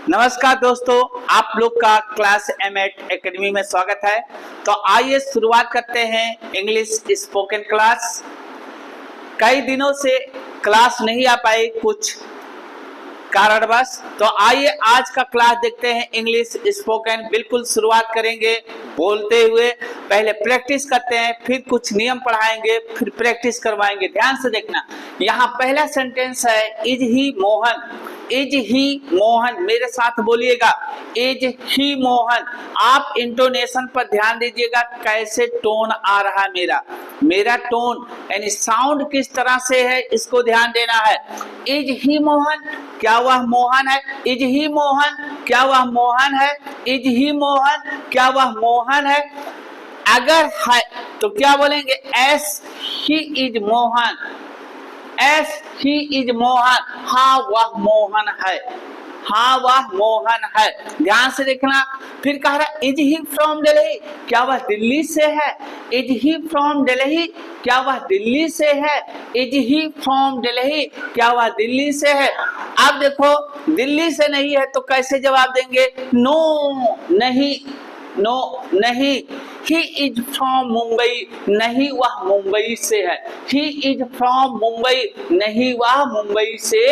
नमस्कार दोस्तों, आप लोग का क्लास एम8 एकेडमी में स्वागत है। तो आइए शुरुआत करते हैं इंग्लिश स्पोकन क्लास। कई दिनों से क्लास नहीं आ पाई कुछ कारणवश, तो आइए आज का क्लास देखते हैं इंग्लिश स्पोकन। बिल्कुल शुरुआत करेंगे बोलते हुए, पहले प्रैक्टिस करते हैं, फिर कुछ नियम पढ़ाएंगे, फिर प्रैक्टिस करवाएंगे। ध्यान से देखना, यहाँ पहला सेंटेंस है is he Mohan. Is he Mohan, मेरे साथ बोलिएगा, इज ही मोहन। आप इंटोनेशन पर ध्यान दीजिएगा, कैसे टोन आ रहा है मेरा टोन यानी साउंड किस तरह से है, इसको ध्यान देना है। इज ही मोहन, क्या वह मोहन है? इज ही मोहन, क्या वह मोहन है? इज ही मोहन, क्या वह मोहन है? अगर है तो क्या बोलेंगे? S he is Mohan. Yes he is Mohan, हाँ वह मोहन है, हाँ वह मोहन है। ध्यान से देखना, फिर कह रहा इज ही फ्रॉम दिल्ली, क्या वह दिल्ली से है? इज ही फ्रॉम दिल्ली, क्या वह दिल्ली से है? इज ही फ्रॉम दिल्ली, क्या वह दिल्ली से है? अब देखो, दिल्ली से नहीं है तो कैसे जवाब देंगे? नो नहीं, नो नहीं। ही इज फ्रॉम मुंबई, नहीं वह मुंबई से है। ही इज फ्रॉम मुंबई, नहीं वह मुंबई से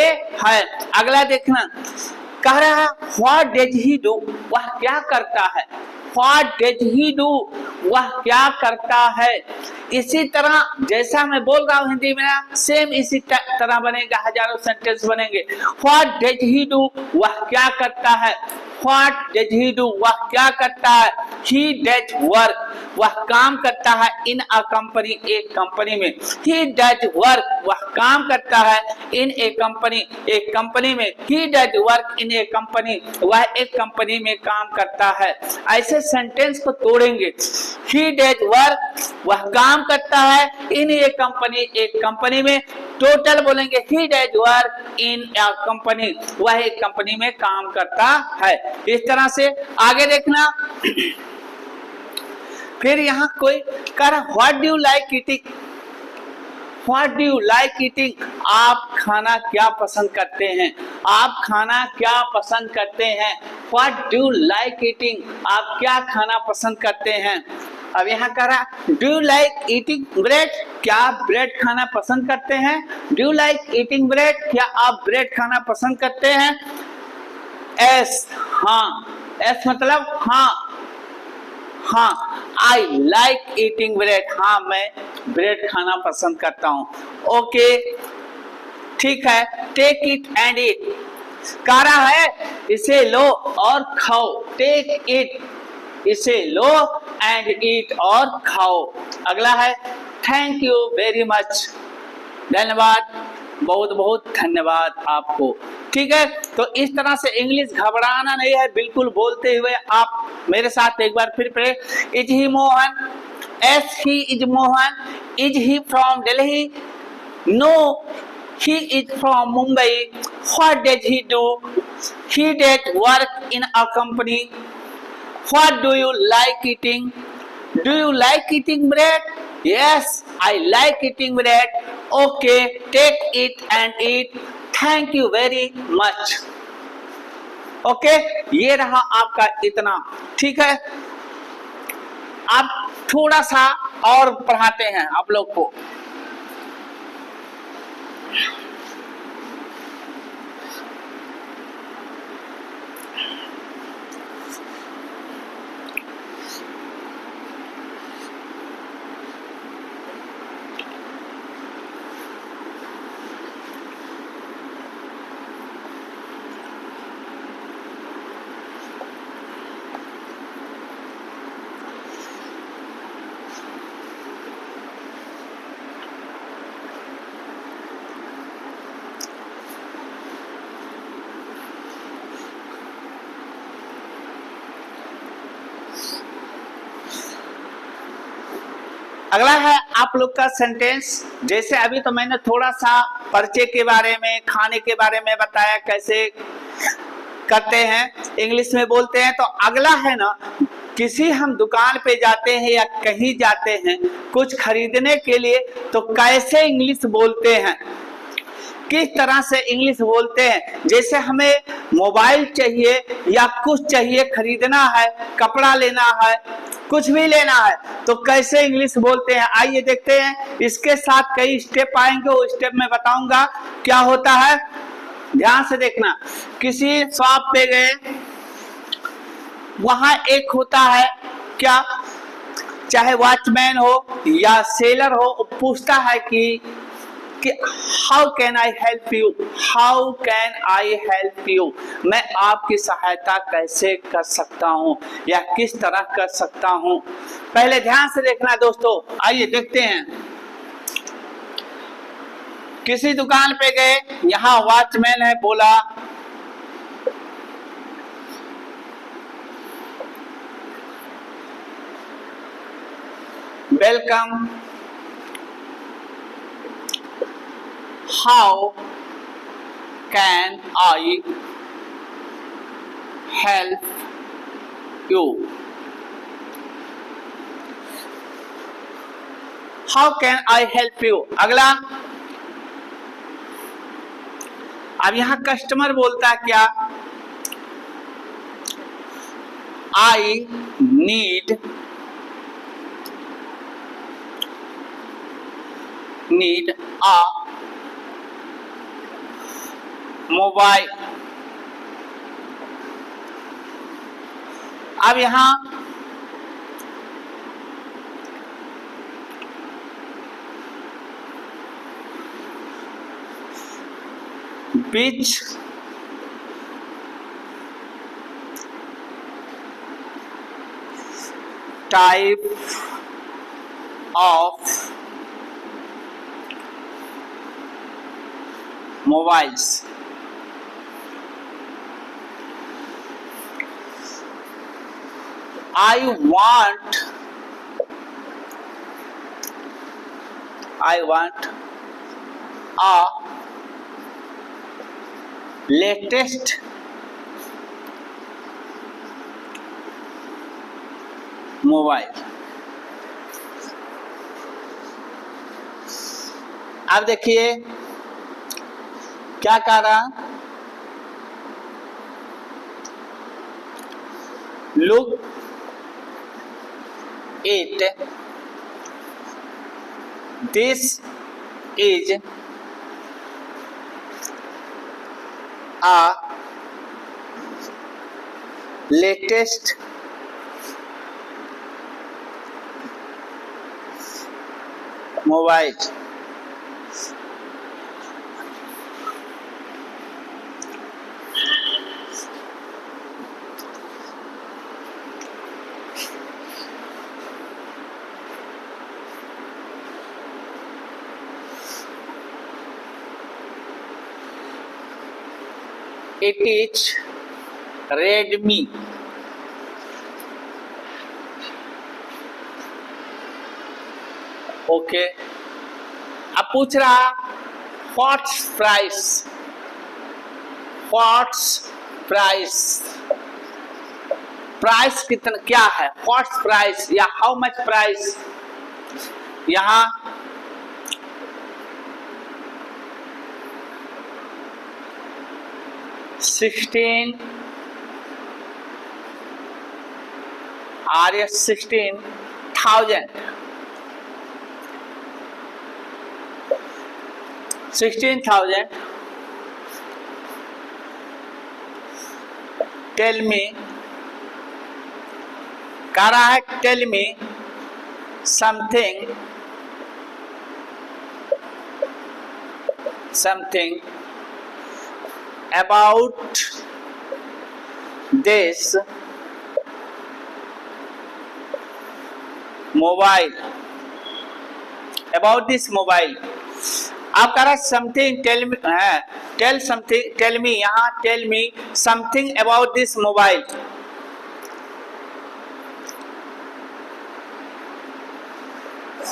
है। अगला देखना, कह रहा व्हाट डज ही डू, वह क्या करता है? व्हाट डज ही डू, वह क्या करता है? इसी तरह जैसा मैं बोल रहा हूँ हिंदी में, सेम इसी तरह बनेगा, हजारों सेंटेंस बनेंगे। व्हाट डज ही डू, वह क्या करता है? व्हाट डज ही डू, वह क्या करता है? ही डज वर्क, वह काम करता है इन अ कंपनी, एक कंपनी में। ही डज वर्क, वह काम करता है इन ए कंपनी, एक कंपनी में। ही does work in A company, वह एक कंपनी में काम करता है। ऐसे सेंटेंस को तोड़ेंगे। ही डज वर्क, वह काम करता है इन ए कंपनी, एक कंपनी में। टोटल बोलेंगे ही does work in a company, वह एक कंपनी में काम करता है। इस तरह से आगे देखना। फिर यहाँ कोई कर what do you like eating, what do you like eating, आप खाना क्या पसंद करते हैं? आप खाना क्या पसंद करते हैं? What do you like eating, आप क्या खाना पसंद करते हैं? अब यहाँ कह रहा do you like eating bread, क्या आप ब्रेड खाना पसंद करते हैं? Do you like eating bread, क्या आप ब्रेड खाना पसंद करते हैं? एस, हाँ, एस मतलब हाँ, हाँ। आई लाइक ईटिंग ब्रेड, हाँ मैं ब्रेड खाना पसंद करता हूँ। ओके ठीक है। टेक इट एंड ईट, कह रहा है इसे लो और खाओ। टेक इट, इसे लो एंड ईट और खाओ। अगला है थैंक यू वेरी मच, धन्यवाद, बहुत बहुत धन्यवाद आपको। ठीक है, तो इस तरह से इंग्लिश घबराना नहीं है, बिल्कुल बोलते हुए आप मेरे साथ एक बार फिर पढ़े। Is he Mohan, yes he is Mohan. Is he from Delhi, no he is from Mumbai. What does he do, he does work in a company. What do you like eating? Do you like eating bread? Yes, I like eating bread. Okay, take it and eat. Thank you very much. Okay, ये रहा आपका इतना। ठीक है, अब थोड़ा सा और पढ़ाते हैं आप लोग को। अगला है आप लोग का सेंटेंस। जैसे अभी तो मैंने थोड़ा सा परिचय के बारे में, खाने के बारे में बताया, कैसे करते हैं, इंग्लिश में बोलते हैं। तो अगला है ना, किसी हम दुकान पे जाते हैं या कहीं जाते हैं कुछ खरीदने के लिए, तो कैसे इंग्लिश बोलते हैं, किस तरह से इंग्लिश बोलते हैं। जैसे हमें मोबाइल चाहिए या कुछ चाहिए, खरीदना है, कपड़ा लेना है, कुछ भी लेना है, तो कैसे इंग्लिश बोलते हैं, आइए देखते हैं। इसके साथ कई स्टेप आएंगे, वो स्टेप मैं बताऊंगा क्या होता है, ध्यान से देखना। किसी शॉप पे गए, वहां एक होता है क्या, चाहे वॉचमैन हो या सेलर हो, पूछता है कि how can I help you, how can I help you, मैं आपकी सहायता कैसे कर सकता हूं या किस तरह कर सकता हूं। पहले ध्यान से देखना दोस्तों, आइए देखते हैं। किसी दुकान पे गए, यहां वॉचमैन है, बोला welcome, how can I help you, how can I help you। अगला, अब यहां कस्टमर बोलता है क्या, I need a मोबाइल। अब यहां which type of mobiles, I want a latest mobile. अब देखिए क्या कह रहा, look it, this is a latest mobile. It is Redmi। Okay, अब पूछ रहा what's price, what's price, price कितना क्या है, व्हाट्स प्राइस या हाउ मच प्राइस। यहां $16 16,000, 16,000। टेल मी, कह रहा है tell me something about this mobile, about this mobile। आप कह रहा समथिंग टेल मी है, टेल समथिंग, टेल मी, यहां tell me something about this mobile.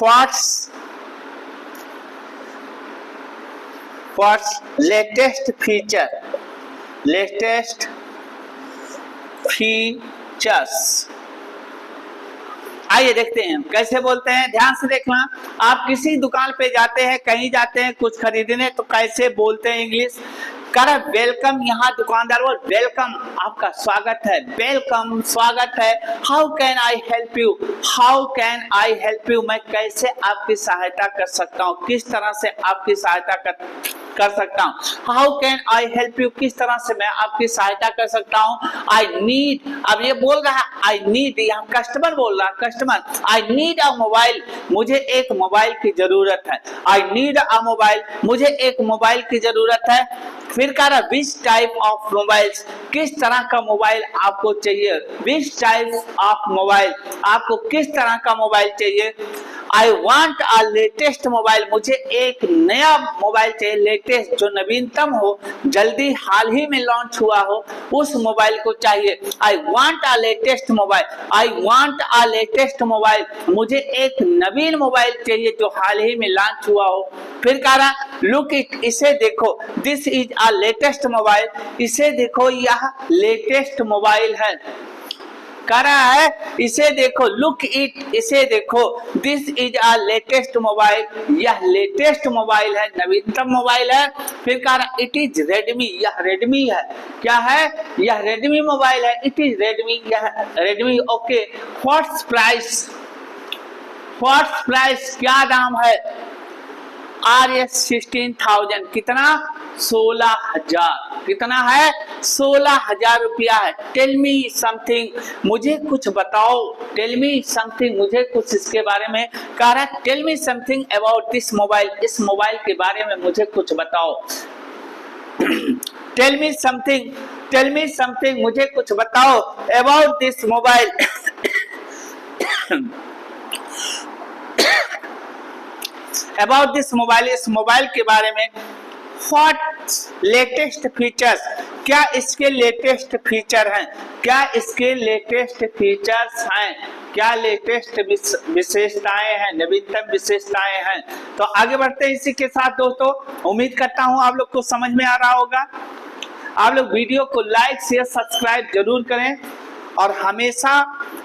What's latest feature, latest features. आइए देखते हैं कैसे बोलते हैं, ध्यान से देखना। आप किसी दुकान पे जाते हैं, कहीं जाते हैं कुछ खरीदने, तो कैसे बोलते हैं इंग्लिश। कर वेलकम, यहाँ दुकानदार बोल वेलकम, आपका स्वागत है, वेलकम स्वागत है। How can I help you, how can I help you, मैं कैसे आपकी सहायता कर सकता हूँ, किस तरह से आपकी सहायता कर सकता हूँ। How can I help you, किस तरह से मैं आपकी सहायता कर सकता हूँ। आई नीड, अब ये बोल रहा है आई नीड, यहाँ कस्टमर बोल रहा, customer I need a mobile, मुझे एक मोबाइल की जरूरत है। आई नीड अ मोबाइल, मुझे एक मोबाइल की जरूरत है। फिर कह रहा विच टाइप ऑफ मोबाइल्स, किस तरह का मोबाइल आपको चाहिए। विच टाइप ऑफ मोबाइल, आपको किस तरह का मोबाइल चाहिए। I want a latest mobile, मुझे एक नया मोबाइल चाहिए, लेटेस्ट जो नवीनतम हो, जल्दी हाल ही में लॉन्च हुआ हो, उस मोबाइल को चाहिए। I want a latest mobile, I want a latest mobile, मुझे एक नवीन मोबाइल चाहिए जो हाल ही में लॉन्च हुआ हो। फिर कह रहा लुक इट, इसे देखो, this is a latest mobile, इसे देखो यह लेटेस्ट मोबाइल है। कह रहा है इसे देखो, लुक इट, इसे देखो, this is a latest mobile, यह लेटेस्ट मोबाइल है, नवीनतम मोबाइल है। फिर कह रहा इट इज रेडमी, यह रेडमी है। क्या है, यह रेडमी मोबाइल है, इट इज रेडमी, यह Redmi. Okay, what's price, what's price, क्या दाम है। RS 16,000, कितना 16,000, कितना है 16,000 रुपया है। टेल मी समथिंग, मुझे कुछ बताओ, टेल मी समथिंग, मुझे कुछ इसके बारे में कह रहा है। Tell me something about this mobile, इस मोबाइल के बारे में मुझे कुछ बताओ। Tell me something, tell me something, मुझे कुछ बताओ about this mobile. About this mobile, इस मोबाइल के बारे में। व्हाट लेटेस्ट फीचर्स, क्या इसके लेटेस्ट फीचर हैं, क्या इसके लेटेस्ट फीचर्स हैं, क्या लेटेस्ट विशेषताएं हैं, नवीनतम विशेषताएं हैं। तो आगे बढ़ते हैं इसी के साथ दोस्तों। उम्मीद करता हूं आप लोग को समझ में आ रहा होगा। आप लोग वीडियो को लाइक शेयर सब्सक्राइब जरूर करें और हमेशा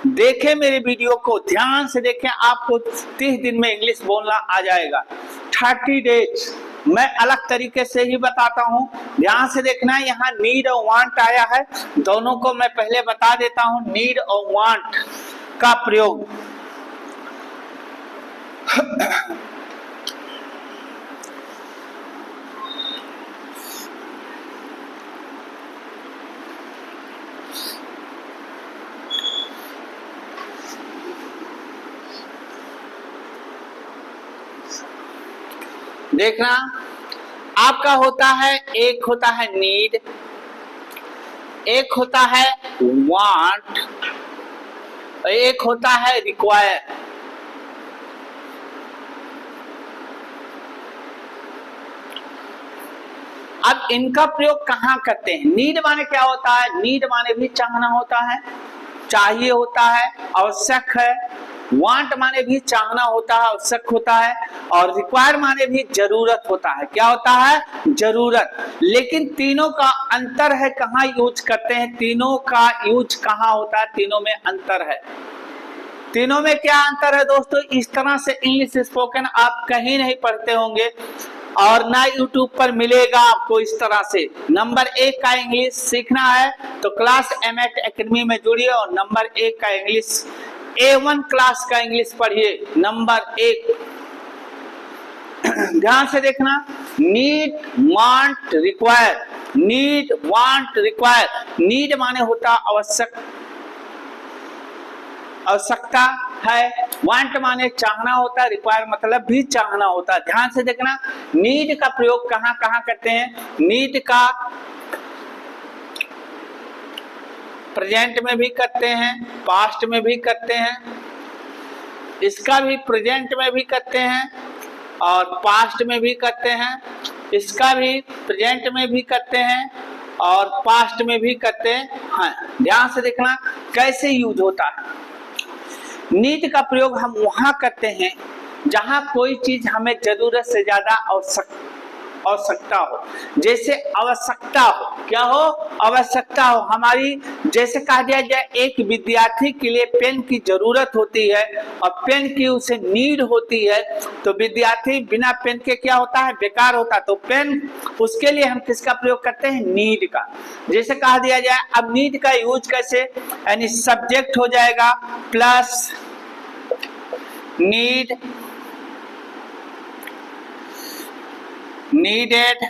देखें मेरे वीडियो को, ध्यान से देखें, आपको 30 दिन में इंग्लिश बोलना आ जाएगा। 30 डेज मैं अलग तरीके से ही बताता हूं, ध्यान से देखना। यहाँ नीड और वांट आया है, दोनों को मैं पहले बता देता हूं। नीड और वांट का प्रयोग देखना, आपका होता है, एक होता है नीड, एक होता है वांट, एक होता है रिक्वायर। अब इनका प्रयोग कहाँ करते हैं। नीड माने क्या होता है, नीड माने भी चाहना होता है, चाहिए होता है, आवश्यक है। वांट माने भी चाहना होता है, आवश्यक होता है। और रिक्वायर माने भी जरूरत होता है। क्या होता है, जरूरत। लेकिन तीनों का अंतर है, कहाँ यूज करते हैं, तीनों का यूज कहाँ होता है, तीनों में अंतर है। तीनों में क्या अंतर है दोस्तों, इस तरह से इंग्लिश स्पोकन आप कहीं नहीं पढ़ते होंगे और ना यूट्यूब पर मिलेगा आपको इस तरह से। नंबर 1 का इंग्लिश सीखना है तो क्लास एमएट एकेडमी में जुड़िए और नंबर 1 का इंग्लिश, A1 क्लास का इंग्लिश पढ़िए, नंबर 1। ध्यान से देखना, need want require, need want require. Need माने होता आवश्यक, आवश्यकता है। वांट माने चाहना होता है, रिक्वायर मतलब भी चाहना होता है। ध्यान से देखना, नीड का प्रयोग कहाँ कहाँ करते हैं। नीड का प्रेजेंट में भी करते हैं, पास्ट में भी करते हैं, इसका भी प्रेजेंट में भी करते हैं और पास्ट में भी करते हैं, इसका भी प्रेजेंट में भी करते हैं और पास्ट में भी करते हैं। ध्यान से देखना कैसे यूज होता है। नीड का प्रयोग हम वहां करते हैं जहां कोई चीज हमें जरूरत से ज्यादा आवश्यकता हो, जैसे आवश्यकता हो, क्या हो, आवश्यकता हो हमारी। जैसे कहा दिया जाए एक विद्यार्थी के लिए पेन की जरूरत होती है और पेन की उसे नीड होती है, तो विद्यार्थी बिना पेन के क्या होता है, बेकार होता है। तो पेन उसके लिए हम किसका प्रयोग करते हैं, नीड का। जैसे कहा दिया जाए, अब नीड का यूज कैसे, यानी सब्जेक्ट हो जाएगा प्लस नीड, नीडेड,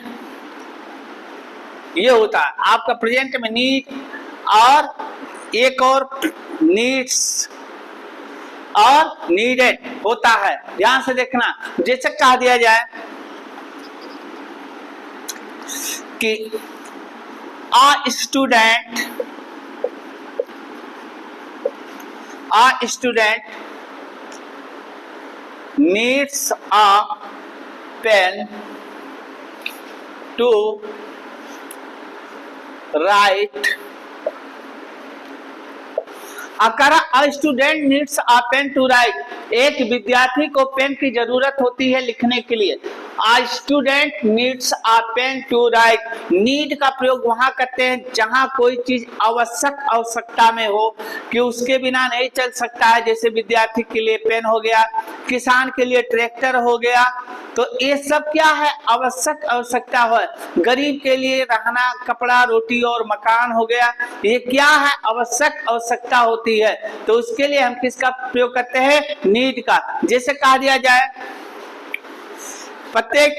ये होता है आपका प्रेजेंट में नीड, और एक और नीड्स और नीडेड होता है। ध्यान से देखना, जैसे कहा दिया जाए कि a student needs a pen to write. अकारा a student needs a pen to write, एक विद्यार्थी को पेन की जरूरत होती है लिखने के लिए। A student needs a pen to write, need का प्रयोग वहां करते हैं जहां कोई चीज आवश्यकता में हो, कि उसके बिना नहीं चल सकता है। जैसे विद्यार्थी के लिए पेन हो गया, किसान के लिए ट्रैक्टर हो गया, तो ये सब क्या है, आवश्यकता है। गरीब के लिए रहना, कपड़ा, रोटी और मकान हो गया, ये क्या है, आवश्यकता होती है। तो उसके लिए हम किसका प्रयोग करते हैं, नीड का। जैसे कहा दिया जाए प्रत्येक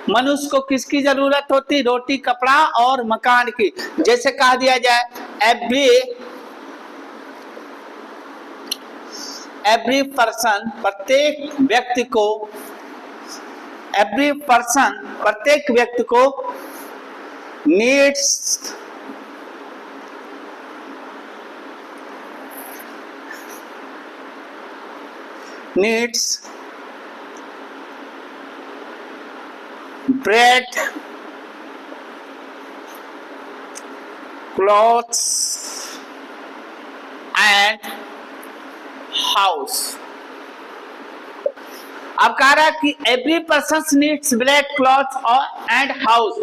मनुष्य को किसकी जरूरत होती, रोटी, कपड़ा और मकान की। जैसे कहा दिया जाए एवरी पर्सन, प्रत्येक व्यक्ति को, एवरी पर्सन प्रत्येक व्यक्ति को needs bread, clothes and house। अब कह रहा है कि every person needs bread, clothes और and house.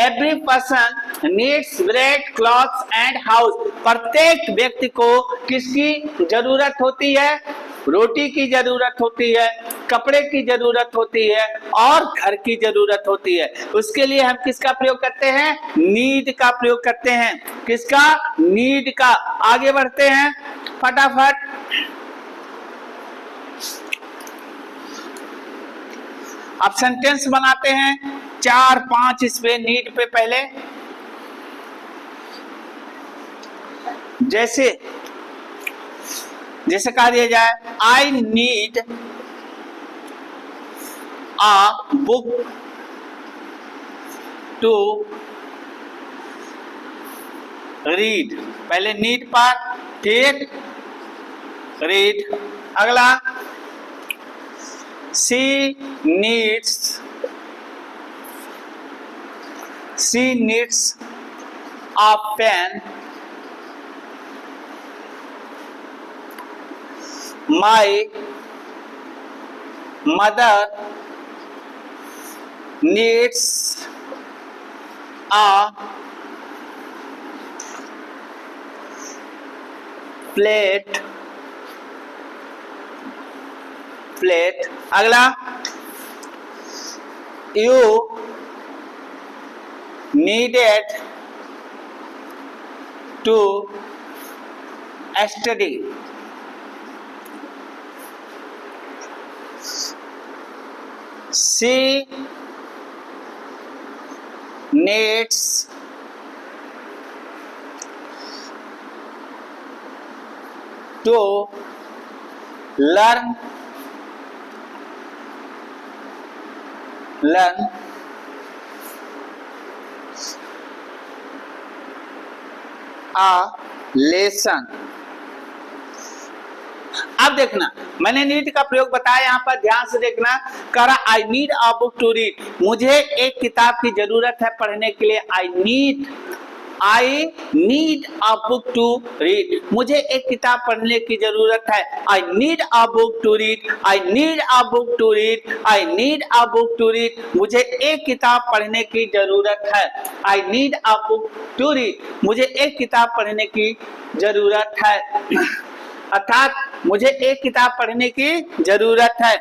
Every person needs bread, clothes and house, प्रत्येक व्यक्ति को किसकी जरूरत होती है, रोटी की जरूरत होती है, कपड़े की जरूरत होती है और घर की जरूरत होती है। उसके लिए हम किसका प्रयोग करते हैं, नीड का प्रयोग करते हैं। किसका, नीड का। आगे बढ़ते हैं फटाफट। अब सेंटेंस बनाते हैं 4-5 इस पे, नीड पे पहले। जैसे कहा दिया जाए, I need a book to read, पहले नीड पर, ठीक, रीड। अगला she needs a pen, my mother needs a plate। अगला you needed to study। she needs to learn a lesson। अब देखना, मैंने नीड का प्रयोग बताया, यहाँ पर ध्यान से देखना। कह रहा I need a book to read, मुझे एक किताब की जरूरत है पढ़ने के लिए। I need I need a book to read, मुझे एक किताब पढ़ने की जरूरत है। I need a book to read, I need a book to read, I need a book to read, मुझे एक किताब पढ़ने की जरूरत है। I need a book to read, मुझे एक किताब पढ़ने की जरूरत है। अर्थात मुझे एक किताब पढ़ने की जरूरत है,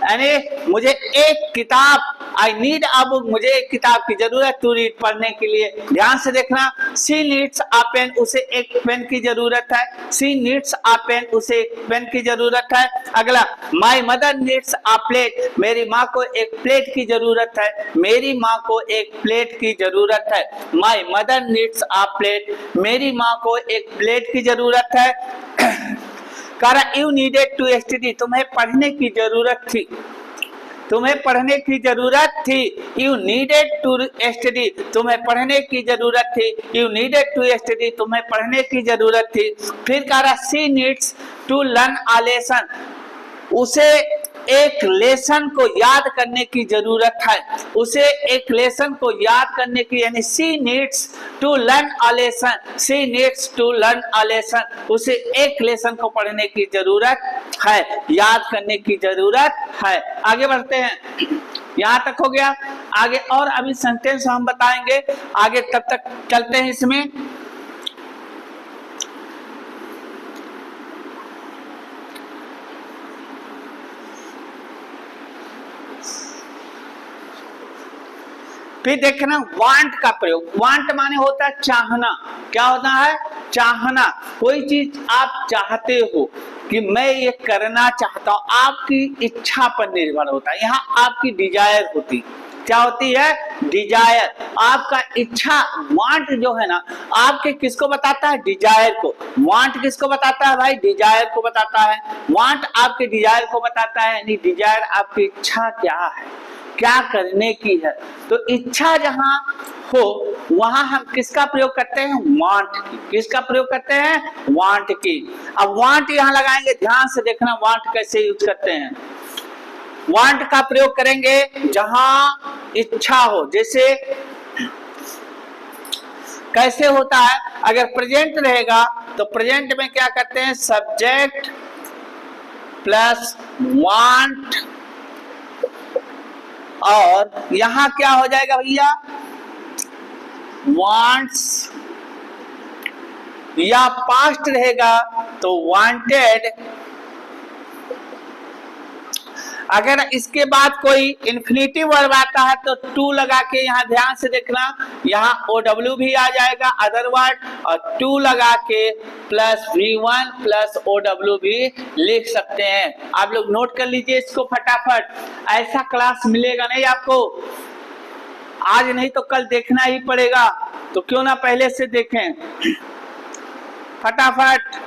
यानी मुझे एक किताब, आई नीड अ बुक, मुझे एक किताब की जरूरत टू रीड, पढ़ने के लिए। ध्यान से देखना, सी नीड्स अ पेन, उसे एक पेन की जरूरत है। सी नीड्स अ पेन, उसे एक पेन की जरूरत है। अगला, my mother needs a plate, मेरी माँ को एक प्लेट की जरूरत है। मेरी माँ को एक प्लेट की जरूरत है। My mother needs a plate, मेरी माँ को एक प्लेट की जरूरत है। यू नीडेड टू स्टडी, तुम्हें पढ़ने की जरूरत थी, तुम्हें पढ़ने की जरूरत थी। यू नीडेड टू स्टडी, तुम्हें पढ़ने की जरूरत थी। यू नीडेड टू स्टडी, तुम्हें पढ़ने की जरूरत थी। फिर कह रहा she needs to learn a lesson, उसे एक लेसन को याद करने की जरूरत है। उसे एक लेसन को याद करने की, यानी she needs to learn a lesson, she needs to learn a lesson, उसे एक लेसन को पढ़ने की जरूरत है, याद करने की जरूरत है। आगे बढ़ते हैं, यहां तक हो गया। आगे और अभी सेंटेंस हम बताएंगे आगे, तब तक चलते हैं इसमें। फिर देखना वांट का प्रयोग। वांट माने होता है चाहना। क्या होता है? चाहना। कोई चीज आप चाहते हो कि मैं ये करना चाहता हूं, आपकी इच्छा पर निर्भर होता है। यहाँ आपकी डिजायर होती, क्या होती है? डिजायर। आपका इच्छा, वांट जो है ना, आपके किसको बताता है? डिजायर को। वांट किसको बताता है भाई? डिजायर को बताता है। वांट आपके डिजायर को बताता है, यानी डिजायर आपकी इच्छा क्या है, क्या करने की है। तो इच्छा जहां हो वहां हम किसका प्रयोग करते हैं? वांट की। किसका प्रयोग करते हैं? वांट की। अब वांट यहां लगाएंगे, ध्यान से देखना वांट कैसे यूज करते हैं। वांट का प्रयोग करेंगे जहां इच्छा हो। जैसे कैसे होता है? अगर प्रेजेंट रहेगा तो प्रेजेंट में क्या करते हैं? सब्जेक्ट प्लस वांट, और यहां क्या हो जाएगा भैया? वांट्स, या पास्ट रहेगा तो वांटेड। अगर इसके बाद कोई इन्फिनिटिव वर्ब आता है तो टू लगा के, यहाँ ध्यान से देखना, यहाँ OW भी आ जाएगा अदर वर्ड, और टू लगा के प्लस V1 प्लस OW भी लिख सकते हैं। आप लोग नोट कर लीजिए इसको फटाफट, ऐसा क्लास मिलेगा नहीं आपको, आज नहीं तो कल देखना ही पड़ेगा, तो क्यों ना पहले से देखें फटाफट।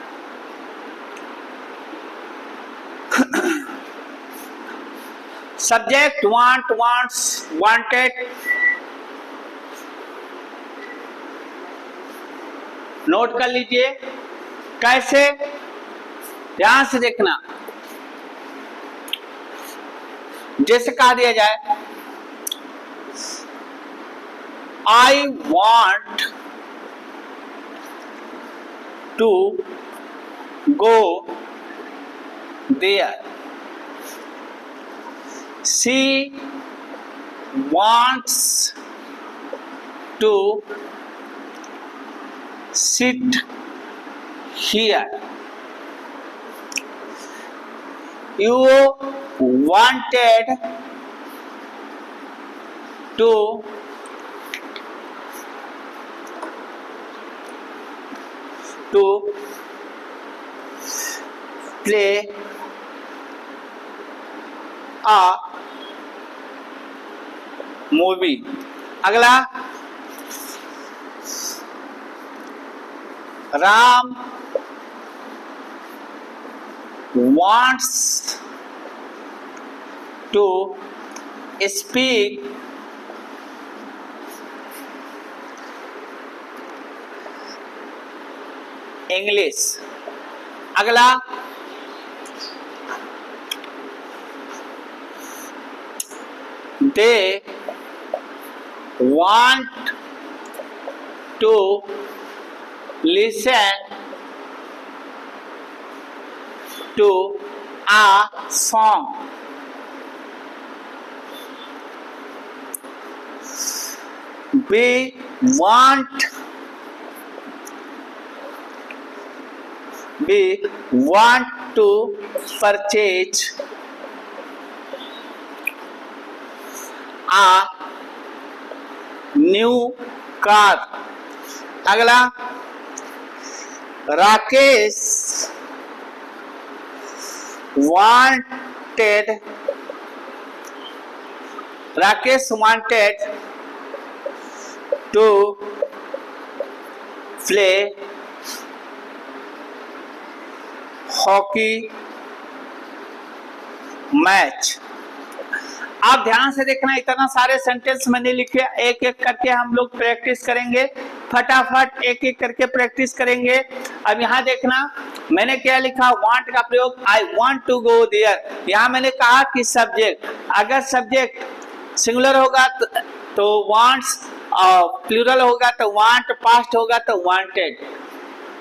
Subject want, wants, wanted, note कर लीजिए कैसे, ध्यान से देखना। जैसे कहा दिया जाए, I want to go there, she wants to sit here, you wanted to play a movie. अगला, Ram wants to speak English. अगला, they want to listen to a song. We want to purchase a new car. अगला, Rakesh wanted to play hockey match. आप ध्यान से देखना, इतना सारे sentence मैंने लिखे, एक एक करके हम लोग प्रैक्टिस करेंगे, फटाफट एक एक करके प्रैक्टिस करेंगे। अब यहाँ देखना मैंने क्या लिखा, वांट का प्रयोग, I want to go there. यहाँ मैंने कहा कि सब्जेक्ट, अगर सब्जेक्ट सिंगुलर होगा तो वांट्स, और प्लूरल होगा तो वांट, पास्ट होगा तो वांटेड,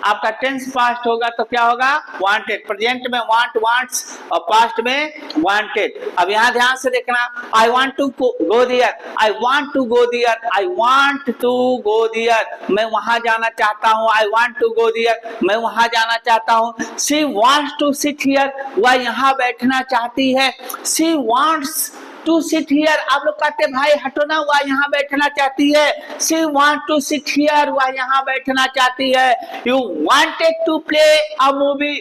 आपका टेंस पास्ट होगा तो क्या होगा, वांटेड। प्रेजेंट में वांट, वांट्स, और पास्ट में वांटेड। अब यहाँ ध्यान से देखना, I want to go there, I want to go there, I want to go there, मैं वहां जाना चाहता हूँ, I want to go there, मैं वहां जाना चाहता हूँ। She wants to sit here, वह यहाँ बैठना चाहती है। She wants to sit here, आप लोग कहते भाई हटो ना, वह यहाँ बैठना चाहती है। She want to sit here, वह यहाँ बैठना चाहती है। You wanted to play a movie,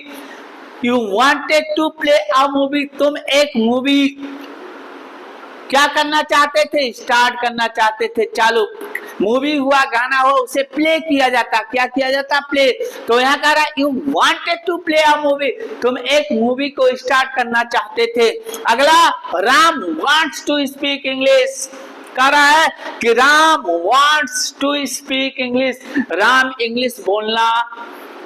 you wanted to play a movie, तुम एक मूवी क्या करना चाहते थे, स्टार्ट करना चाहते थे, चालू। मूवी हुआ, गाना हो, उसे प्ले किया जाता, क्या किया जाता, प्ले। तो यहाँ कह रहा है you wanted to play a movie, तुम एक मूवी को स्टार्ट करना चाहते थे। अगला, Ram wants to speak English, कह रहा है कि Ram wants to speak English, Ram English बोलना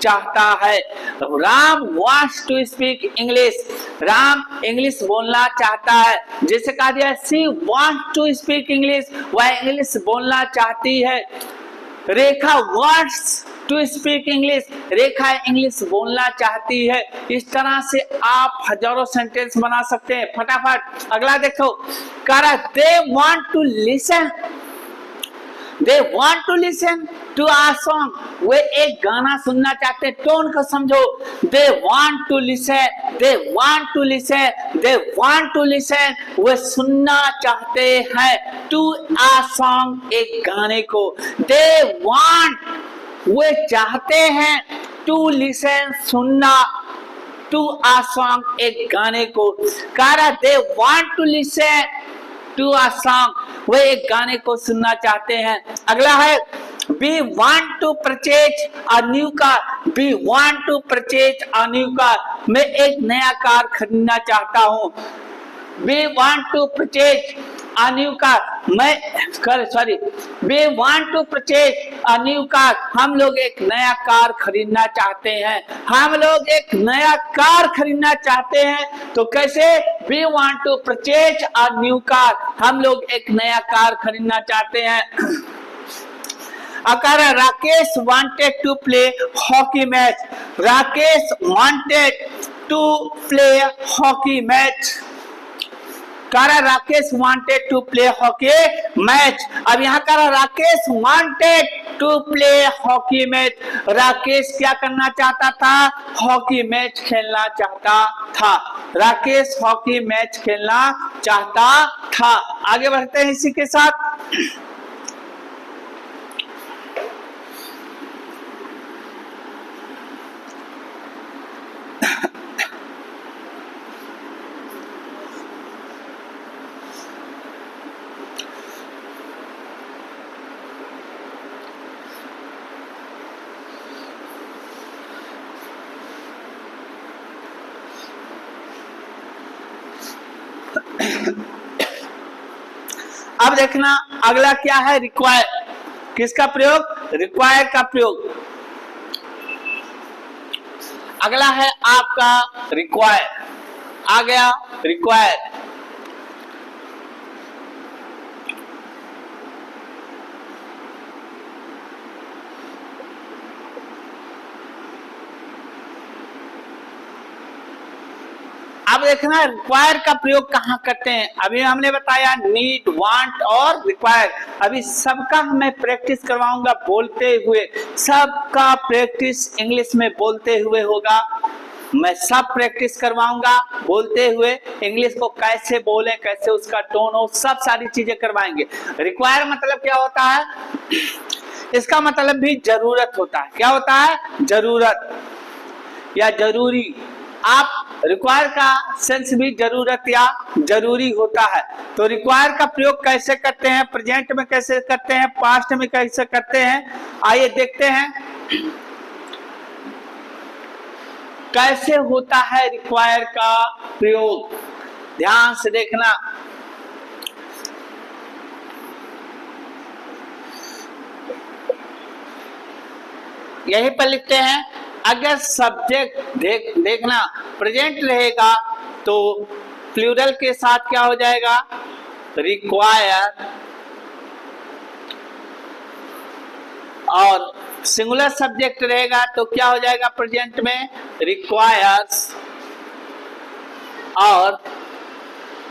चाहता है। Ram wants to speak English, Ram English बोलना चाहता है। जैसे कहा दिया, she wants to speak English, वह इंग्लिश बोलना चाहती है। Rekha wants to speak English, Rekha English बोलना चाहती है। इस तरह से आप हजारों सेंटेंस बना सकते हैं फटाफट। अगला देखो, कह रहा they want to listen, they want to listen to a song, वे एक गाना सुनना चाहते हैं। टोन को समझो, they want to listen, they want to listen, they want to listen, वे सुनना चाहते हैं। टू आ सॉन्ग, एक गाने को। दे वांट, वे चाहते हैं। टू लिसन, सुनना। टू आ सॉन्ग, एक गाने को। कह रहा they want to listen to a song, वे एक गाने को सुनना चाहते हैं। अगला है, we want to purchase a new car, we want to purchase a new car, मैं एक नया कार खरीदना चाहता हूँ। we want to purchase a new car, we want to purchase a new car, हम लोग एक नया कार खरीदना चाहते हैं। हम लोग एक नया कार खरीदना चाहते हैं, तो कैसे, we want to purchase a new car, हम लोग एक नया कार खरीदना चाहते हैं। अगर Rakesh wanted to play hockey match, Rakesh wanted to play hockey match, करा Rakesh wanted to play hockey match. अब यहाँ करा Rakesh wanted to play hockey match, Rakesh क्या करना चाहता था, हॉकी मैच खेलना चाहता था। राकेश हॉकी मैच खेलना चाहता था। आगे बढ़ते हैं इसी के साथ। अब देखना अगला क्या है, रिक्वायर। किसका प्रयोग, रिक्वायर का प्रयोग। अगला है आपका रिक्वायर, आ गया रिक्वायर। अब देखना रिक्वायर का प्रयोग कहाँ करते हैं। अभी हमने बताया नीड, वांट और रिक्वायर। अभी सबका मैं प्रैक्टिस करवाऊंगा बोलते हुए, सबका प्रैक्टिस इंग्लिश में बोलते हुए होगा। मैं सब प्रैक्टिस करवाऊंगा बोलते हुए, इंग्लिश को कैसे बोले, कैसे उसका टोन हो, सब सारी चीजें करवाएंगे। रिक्वायर मतलब क्या होता है, इसका मतलब भी जरूरत होता है। क्या होता है, जरूरत या जरूरी। आप रिक्वायर का सेंस भी जरूरत या जरूरी होता है। तो रिक्वायर का प्रयोग कैसे करते हैं, प्रेजेंट में कैसे करते हैं, पास्ट में कैसे करते हैं, आइए देखते हैं कैसे होता है रिक्वायर का प्रयोग। ध्यान से देखना। यहीं पर लिखते हैं, अगर सब्जेक्ट देखना प्रेजेंट रहेगा तो प्लूरल के साथ क्या हो जाएगा, रिक्वायर, और सिंगुलर सब्जेक्ट रहेगा तो क्या हो जाएगा प्रेजेंट में, रिक्वायर्स, और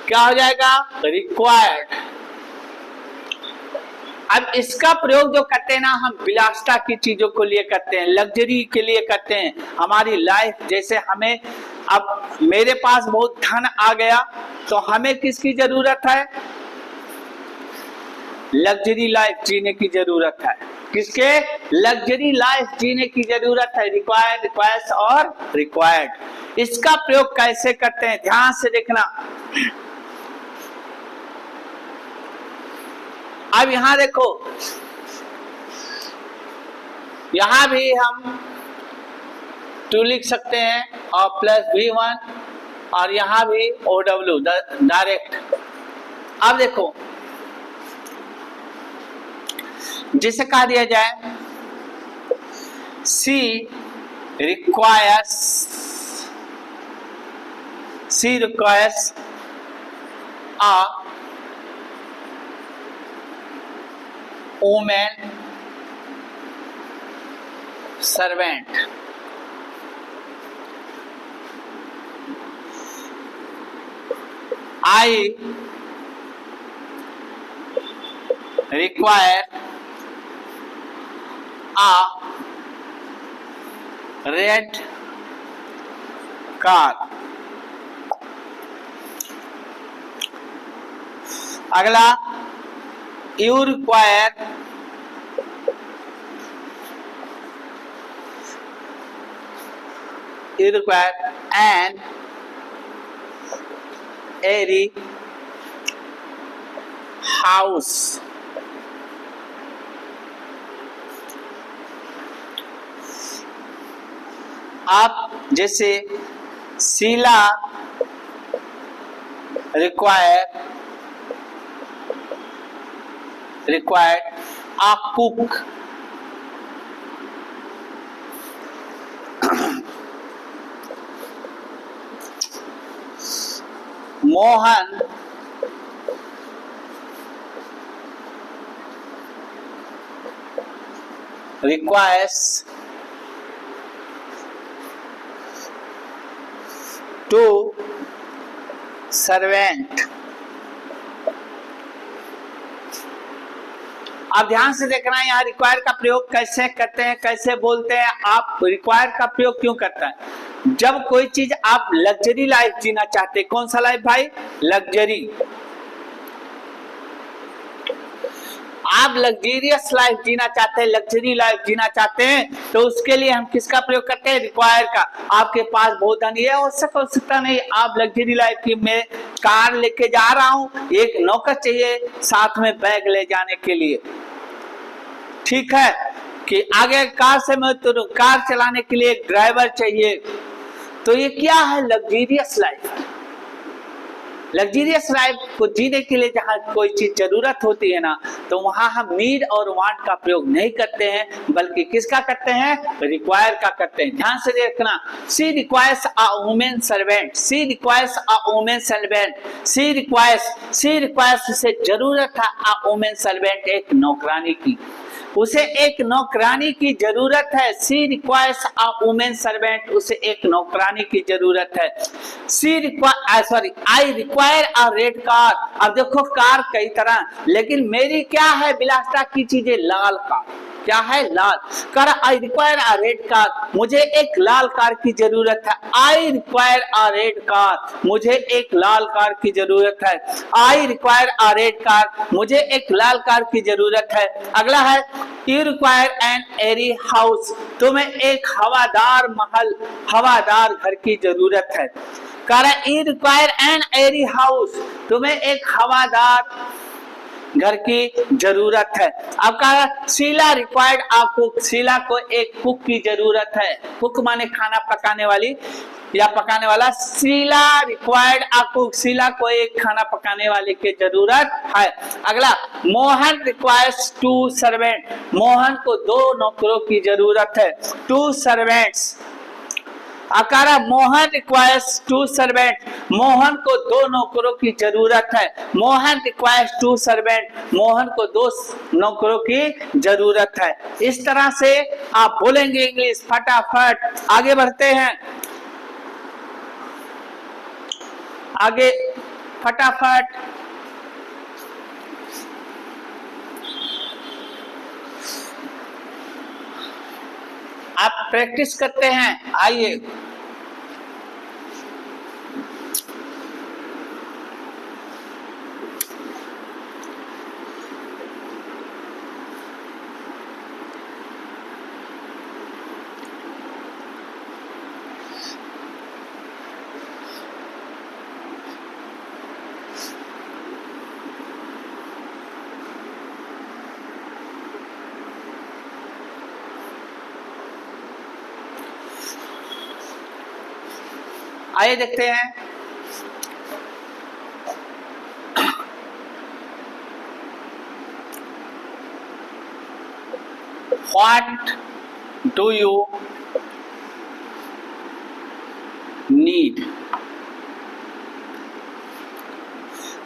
क्या हो जाएगा, रिक्वायर्ड। अब इसका प्रयोग जो करते हैं ना, हम विलासिता की चीजों को लिए करते हैं, लग्जरी के लिए करते हैं। हमारी लाइफ, जैसे हमें अब मेरे पास बहुत धन आ गया तो हमें किसकी जरूरत है, लग्जरी लाइफ जीने की जरूरत है। किसके, लग्जरी लाइफ जीने की जरूरत है। रिक्वायर्ड, रिक्वायर्स और रिक्वायर्ड। इसका प्रयोग कैसे करते हैं, ध्यान से देखना। अब यहां देखो, यहां भी हम टू लिख सकते हैं और प्लस V1, और यहां भी OW डायरेक्ट। अब देखो, जिसे कहा दिया जाए सी requires a woman servant। I require a red car। अगला, you require an airy house। आप जैसे Sheela required a cook। Mohan requires to servant। अब ध्यान से देखना, यहाँ रिक्वायर का प्रयोग कैसे करते हैं, कैसे बोलते हैं। आप रिक्वायर का प्रयोग क्यों करते हैं, जब कोई चीज आप लग्जरी लाइफ जीना चाहते हैं। कौन सा लाइफ भाई, लग्जरी। आप लग्जरियस लाइफ जीना चाहते हैं, लग्जरी लाइफ जीना चाहते हैं, तो उसके लिए हम किसका प्रयोग करते हैं, रिक्वायर का। आपके पास बहुत धन, ये हो सकता नहीं, आप लग्जरी लाइफ की, मैं कार लेके जा रहा हूं, एक नौकर चाहिए साथ में बैग ले जाने के लिए, ठीक है, कि आगे कार से मैं तो कार चलाने के लिए एक ड्राइवर चाहिए। तो ये क्या है, लग्जरियस लाइफ। लग्जरियस लाइफ को जीने के लिए जहाँ कोई चीज जरूरत होती है ना, तो वहां हम नीड और वांट का प्रयोग नहीं करते हैं, बल्कि किसका करते हैं, रिक्वायर का करते हैं। ध्यान से देखना, she requires a women servant, she requires a women servant, she requires से जरूरत है अ वुमेन सर्वेंट, एक नौकरानी की। उसे एक नौकरानी की जरूरत है। सी रिक्वायर्स अ वुमेन सर्वेंट, उसे एक नौकरानी की जरूरत है। I require a red car. अब देखो कार कई तरह, लेकिन मेरी क्या है विलासिता की चीजें, लाल कार। क्या है? लाल car. I require a red car, मुझे एक लाल कार की जरूरत है। I require a red car, मुझे एक लाल कार की जरूरत है। I require a red car, मुझे एक लाल कार की जरूरत है। अगला है you require an airy house, तुम्हें एक हवादार महल, हवादार घर की जरूरत है। कह रहा you require an airy house, तुम्हें एक हवादार घर की जरूरत है। अब कहा Sheela required a cook, Sheela को एक कुक की जरूरत है। कुक माने खाना पकाने वाली या पकाने वाला। Sheela required a cook, Sheela को एक खाना पकाने वाले की जरूरत है। अगला मोहन रिक्वायर्स 2 सर्वेंट, मोहन को 2 नौकरों की जरूरत है। 2 सर्वेंट्स। अकारा मोहन रिक्वायर्स 2 सर्वेंट, मोहन को 2 नौकरों की जरूरत है। मोहन रिक्वायर्स 2 सर्वेंट, मोहन को 2 नौकरों की जरूरत है। इस तरह से आप बोलेंगे इंग्लिश फटाफट। आगे बढ़ते हैं, आगे फटाफट। आप प्रैक्टिस करते हैं, आइए। आइए देखते हैं। What do you need?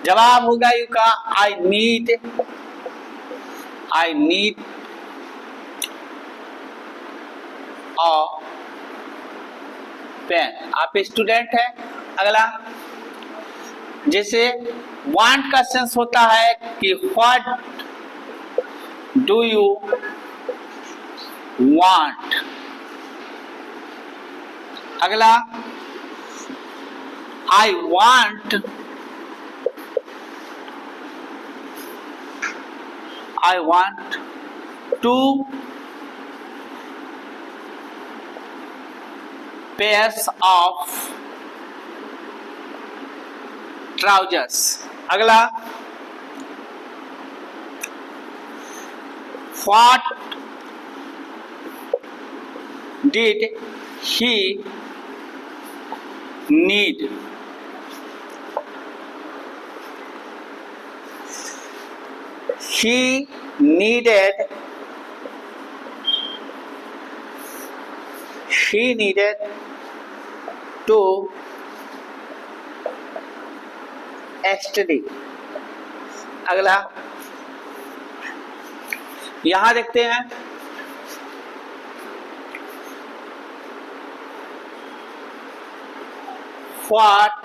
जवाब होगा यू का आई नीड अ पेन। आप स्टूडेंट हैं। अगला जैसे वांट का सेंस होता है कि व्हाट डू यू वांट। अगला I want to pairs of trousers। अगला what did he need? He needed to study। अगला यहां देखते हैं, what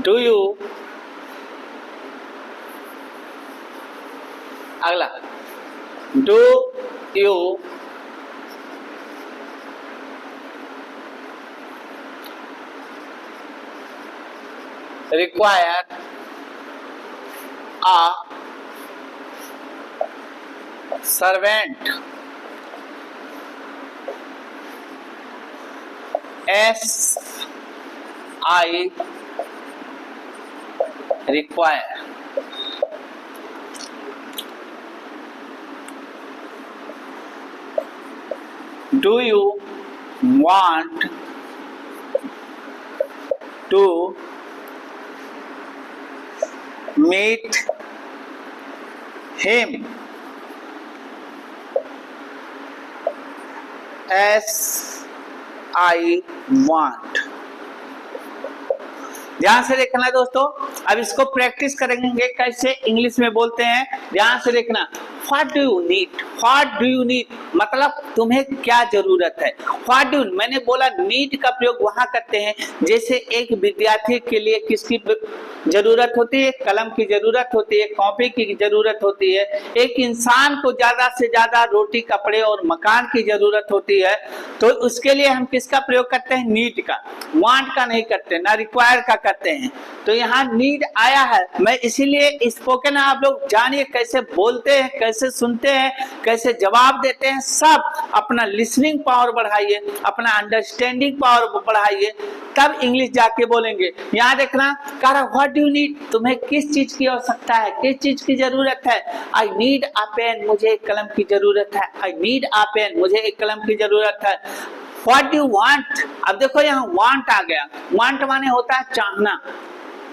do you, अगला do you require a servant? S I require। Do you want to meet him? S I want। ध्यान से देखना दोस्तों। अब इसको प्रैक्टिस करेंगे कैसे इंग्लिश में बोलते हैं, ध्यान से देखना। What do you need, what do you need मतलब तुम्हें क्या जरूरत है। व्हाट डू, मैंने बोला नीड का प्रयोग वहां करते हैं जैसे एक विद्यार्थी के लिए किसकी जरूरत होती है, कलम की जरूरत होती है, कॉपी की जरूरत होती है। एक इंसान को ज्यादा से ज्यादा रोटी, कपड़े और मकान की जरूरत होती है, तो उसके लिए हम किसका प्रयोग करते हैं, नीड का, वांट का नहीं करते, ना रिक्वायर का करते हैं। तो यहाँ नीड आया है, मैं इसीलिए स्पोकन आप लोग जानिए कैसे बोलते हैं, कैसे सुनते हैं, कैसे जवाब देते हैं। सब अपना लिसनिंग पावर बढ़ाइए, अपना अंडरस्टैंडिंग पावर बढ़ाइए, तब इंग्लिश जाके बोलेंगे। यहाँ देखना, कह रहा व्हाट डू यू नीड, तुम्हें किस चीज की आवश्यकता है, किस चीज की जरूरत है। आई नीड अ पेन, मुझे एक कलम की जरूरत है। आई नीड अ पेन, मुझे एक कलम की जरूरत है। व्हाट डू यू वांट, अब देखो यहाँ वांट आ गया। वांट माने होता है चाहना,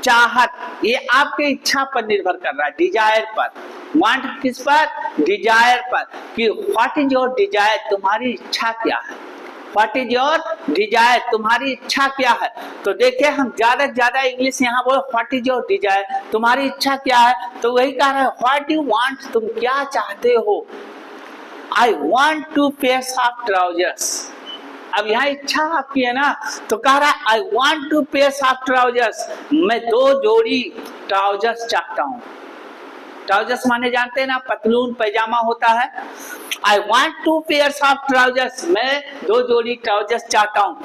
चाहत, ये आपके इच्छा पर निर्भर कर रहा है, डिजायर पर। वांट किस पर, डिजायर पर, कि व्हाट इज योर डिजायर, तुम्हारी इच्छा क्या है। व्हाट इज योर डिजायर, तुम्हारी इच्छा क्या है। तो देखिए हम ज्यादा से ज्यादा इंग्लिश यहाँ बोलो, व्हाट इज योर डिजायर, तुम्हारी इच्छा क्या है। तो वही कह रहे हैं, व्हाट डू यू वांट, तुम क्या चाहते हो। I want to pair of trousers, अब यहाँ इच्छा आपकी है ना, तो कह रहा है I want to pair of trousers, मैं 2 जोड़ी ट्राउजर्स चाहता हूँ। ट्राउजर्स माने जानते हैं ना, पतलून पैजामा होता है। I want 2 pairs of trousers, मैं 2 जोड़ी ट्राउजर्स चाहता हूँ।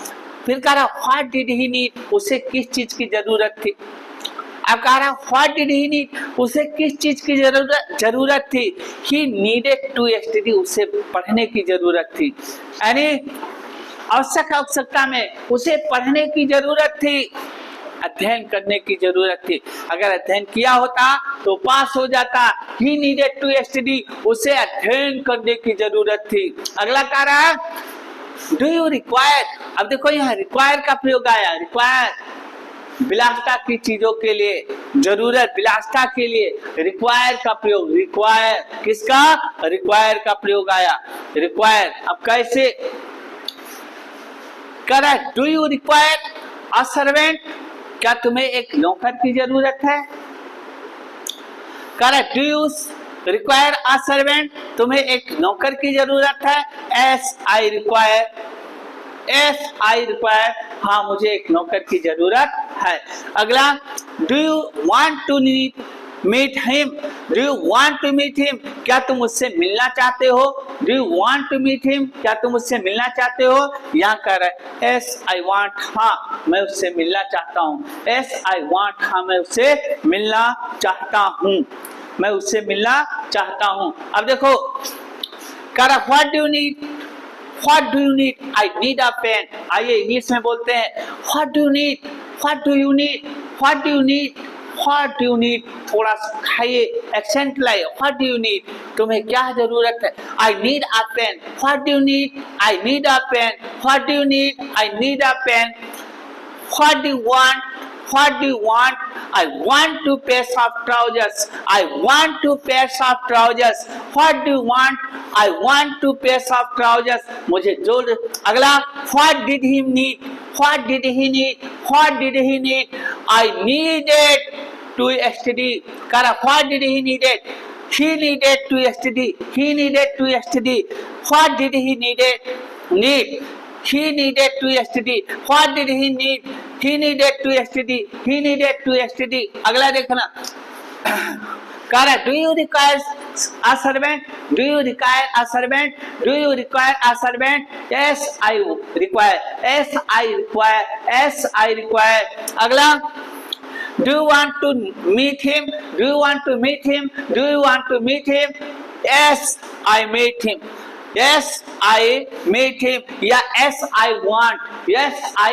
फिर कह रहा व्हाट डिड ही नीड, उसे किस चीज की जरूरत थी। अब कह रहा व्हाट डिड ही नीड, उसे किस चीज की जरूरत थी। ही नीडेड टू स्टडी, उसे पढ़ने की जरूरत थी, यानी आवश्यकता में उसे पढ़ने की जरूरत थी, अध्ययन करने की जरूरत थी। अगर अध्ययन किया होता तो पास हो जाता। ही नीडेड टू स्टडी, उसे अध्ययन करने की जरूरत थी। अगला कह रहा है डू यू रिक्वायर, अब देखो यहाँ रिक्वायर का प्रयोग आया। रिक्वायर विलासिता की चीजों के लिए, जरूरत विलासिता के लिए रिक्वायर का प्रयोग, रिक्वायर किसका, रिक्वायर का प्रयोग आया। रिक्वायर अब कैसे करा, do you require a servant, क्या तुम्हें एक नौकर की जरूरत है। Correct, do you require a servant, तुम्हें एक नौकर की जरूरत है। Yes I require, yes I require, हाँ मुझे एक नौकर की जरूरत है। अगला do you want to meet him, do you want to meet him, क्या तुम उससे मिलना चाहते हो। Do you want to meet him, क्या तुम उससे मिलना चाहते हो। यहाँ कह रहा है एस आई वांट, हाँ मैं उससे मिलना चाहता हूँ। एस आई वांट, हाँ मैं उससे मिलना चाहता हूँ, मैं उससे मिलना चाहता हूँ। अब देखो कह रहा what do you need, what do you need, I need a pen. आइए इंग्लिश में बोलते हैं, what do you need, what do you need, what do you need, what do you need, थोड़ा खाइए, एक्सेंट लाइए। व्हाट डू यू नीड, तुम्हें क्या जरूरत है। I need a pen, what do you need, I need a pen, what do you need, I need a pen. What do you want, what do you want, I want 2 pairs of trousers, I want 2 pairs of trousers, what do you want, I want 2 pairs of trousers, मुझे जो। अगला what did he need, what did he need, what did he need, I needed to study, करा what did he needed, he needed to study, he needed to study, what did he needed, need, he needed to study, what did he need, he needed to study, he needed to study। अगला देखना कह रहा है do you require a servant, do you require a servant, do you require a servant, yes I require, yes I require, yes I require। अगला do you want to meet him, do you want to meet him, do you want to meet him, yes I meet him, yes I meet him, या yes I want, yes I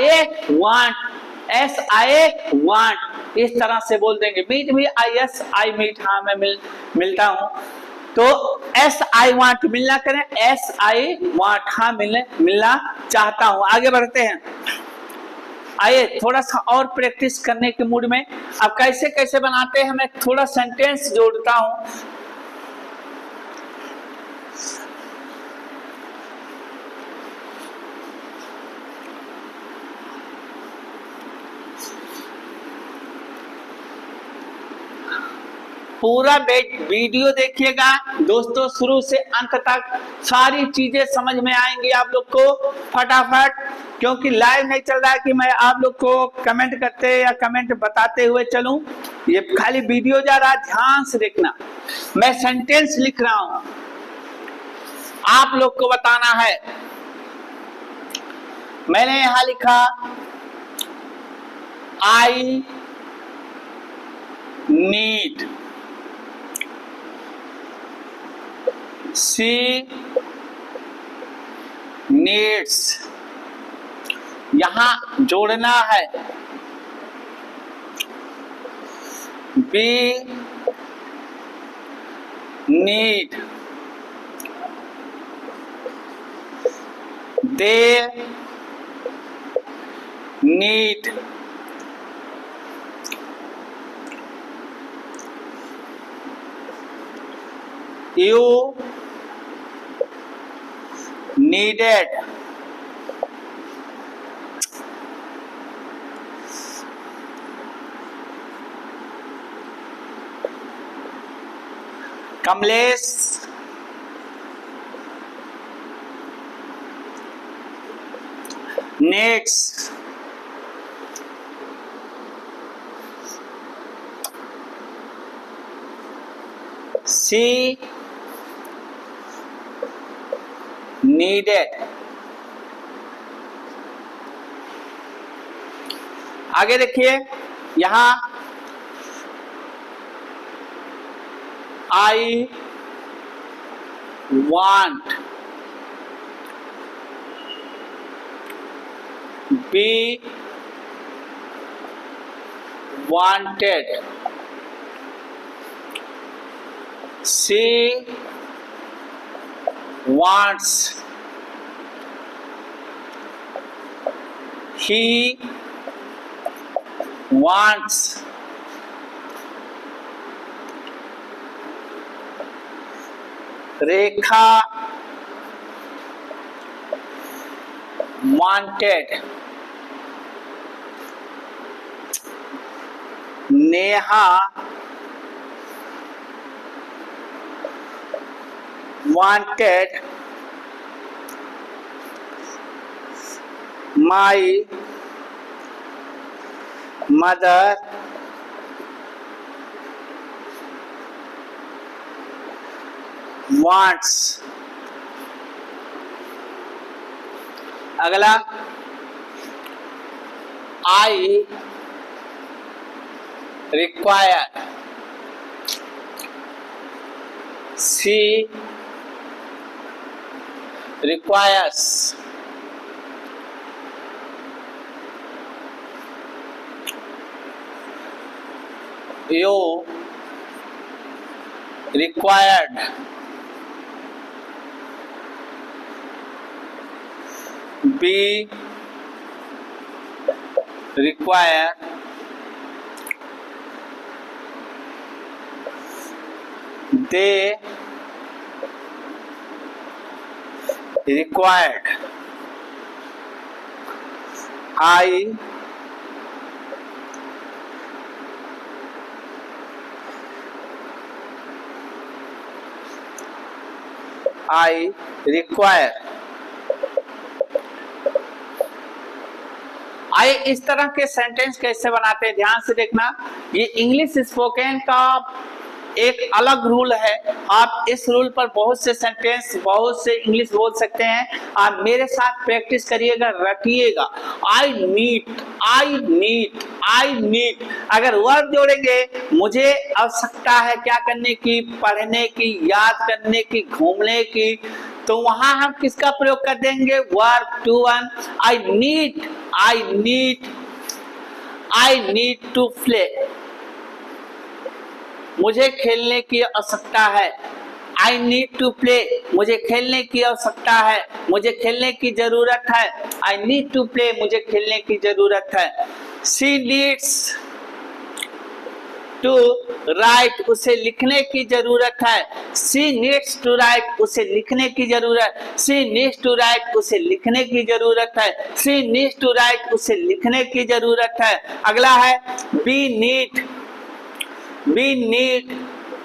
want, yes I want, इस तरह से बोल देंगे। Meet भी I S I meet, हाँ मैं मिलता हूँ। तो एस आई वांट मिलना करें, एस आई वांट हाँ मिलना चाहता हूँ। आगे बढ़ते हैं, आइए थोड़ा सा और प्रैक्टिस करने के मूड में। अब कैसे कैसे बनाते हैं, मैं थोड़ा सेंटेंस जोड़ता हूँ। पूरा वीडियो देखिएगा दोस्तों, शुरू से अंत तक सारी चीजें समझ में आएंगी आप लोग को फटाफट, क्योंकि लाइव नहीं चल रहा है कि मैं आप लोग को कमेंट करते या कमेंट बताते हुए चलूं। ये खाली वीडियो जा रहा है, ध्यान से देखना। मैं सेंटेंस लिख रहा हूं, आप लोग को बताना है। मैंने यहां लिखा आई नीड, सी नीड्स, यहां जोड़ना है। We need, they need, you needed, Kamlesh needs, she needed। आगे देखिए, यहां I want, be wanted, she wants, he wants, Rekha wanted, Neha wanted my mother wants। अगला I require, she requires, you required, be require, they required, I require। आइए इस तरह के sentence कैसे बनाते हैं ध्यान से देखना। ये इंग्लिश स्पोकन का एक अलग रूल है। आप इस रूल पर बहुत से सेंटेंस, बहुत से इंग्लिश बोल सकते हैं। आप मेरे साथ प्रैक्टिस करिएगा, रटिएगा। I need, I need, I need. अगर वर्ब जोड़ेंगे, मुझे आवश्यकता है क्या करने की, पढ़ने की, याद करने की, घूमने की, तो वहां हम किसका प्रयोग कर देंगे, verb two one. I need, I need, I need to play, मुझे खेलने की आवश्यकता है। आई नीड टू प्ले, मुझे खेलने की आवश्यकता है, मुझे खेलने की जरूरत है। आई नीड टू प्ले, मुझे खेलने की जरूरत है। शी नीड्स टू राइट, उसे लिखने की जरूरत है। शी नीड्स टू राइट, उसे लिखने की जरूरत। शी नीड्स टू राइट, उसे लिखने की जरूरत है। शी नीड्स टू राइट, उसे लिखने की जरूरत है। अगला है we need, we need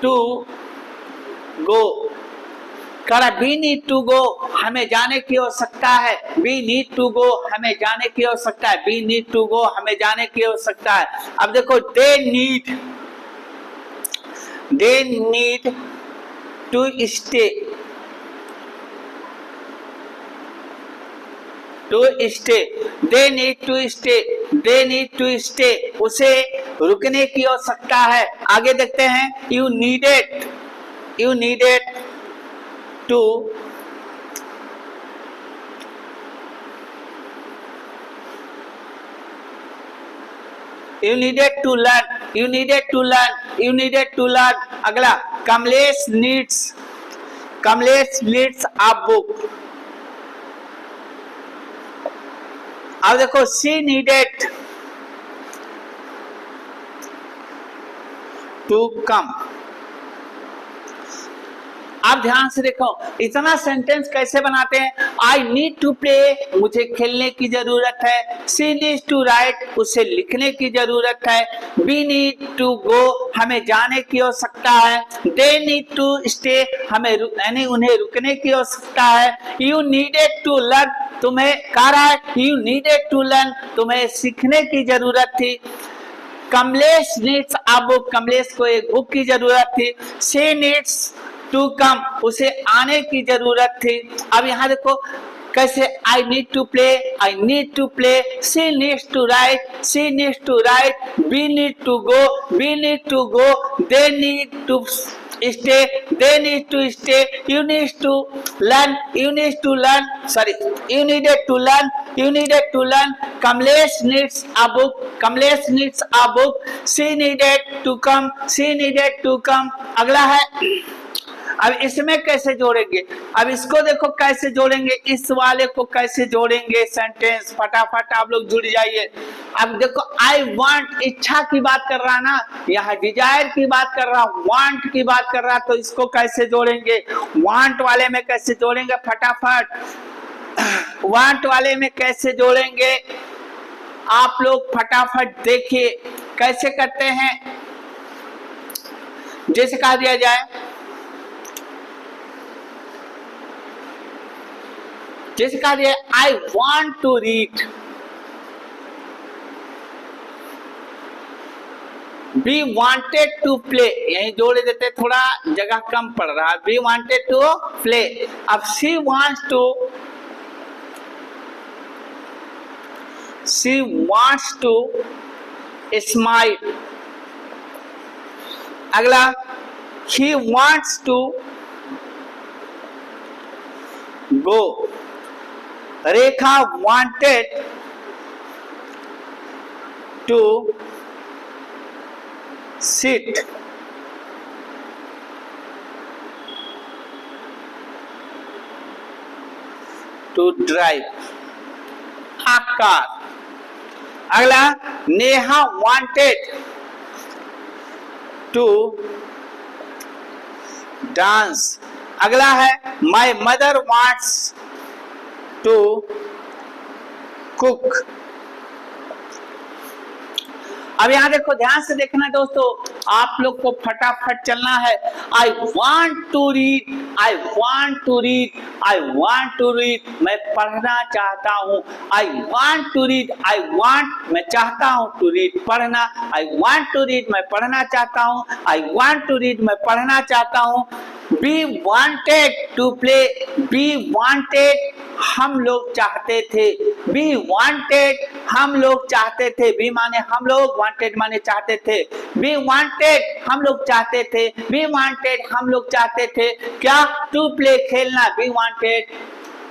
to go. करा वी नीड टू गो, हमें जाने की आवश्यकता है। वी नीड टू गो, हमें जाने की आवश्यकता है। वी नीड टू गो, हमें जाने की आवश्यकता है। अब देखो they need to stay, they need to stay, they need to stay, उसे रुकने की आवश्यकता है। आगे देखते हैं, you needed to You needed to learn, अगला कमलेश needs a book। अब देखो she needed to come। आप ध्यान से देखो इतना सेंटेंस कैसे बनाते हैं। आई नीड टू प्ले, मुझे खेलने की जरूरत है। सी नीड्स टू राइट, उसे लिखने की जरूरत है। वी नीड टू गो, हमें जाने की आवश्यकता है। दे नीड टू स्टे, हमें यानी उन्हें रुकने की आवश्यकता है। यू नीडेड टू लर्न, तुम्हें कह रहा है यू नीडेड टू लर्न, तुम्हें सीखने की जरूरत थी। Kamlesh needs a book, Kamlesh को एक बुक की जरूरत थी। शी नीड्स टू कम, उसे आने की जरूरत थी। अब यहाँ देखो कैसे, I need to play, she needs to write, we need to go, they need to stay, you needed to learn, Kamlesh needs a book, she needed to come। अगला है, अब इसमें कैसे जोड़ेंगे, अब इसको देखो कैसे जोड़ेंगे, इस वाले को कैसे जोड़ेंगे सेंटेंस, फटाफट आप लोग जुड़ जाइए। अब देखो आई वांट, इच्छा की बात कर रहा ना, यहाँ डिजायर की बात कर रहा, वांट की बात कर रहा, तो इसको कैसे जोड़ेंगे, वांट वाले में कैसे जोड़ेंगे, फटाफट वांट वाले में कैसे जोड़ेंगे आप लोग फटाफट देखिए कैसे करते हैं। जैसे कहा दिया जाए, जैसे कहा दिया I want to read, we wanted to play, यही जोड़ देते, थोड़ा जगह कम पड़ रहा है। वी वांटेड टू प्ले, अब शी वांट्स टू स्माइल। अगला he wants to go, Rekha wanted to sit, to drive a car। अगला नेहा wanted to डांस। अगला है my mother wants to cook. अब यहां देखो ध्यान से देखना दोस्तों, आप लोग को फटाफट चलना है। I want to read, I want to read, I want to read, मैं पढ़ना चाहता हूँ। I want to read, I want, मैं चाहता हूँ, टू रीड, पढ़ना। आई वांट टू रीड, मैं पढ़ना चाहता हूँ। आई वांट टू रीड, मैं पढ़ना चाहता हूँ। We wanted to play, we wanted, हम लोग चाहते थे। बी वांटेड, हम लोग चाहते थे। बी माने हम लोग, वांटेड माने चाहते थे। बी वांटेड, हम लोग चाहते थे। बी वांटेड, हम लोग चाहते थे क्या, टू प्ले, खेलना। बी वांटेड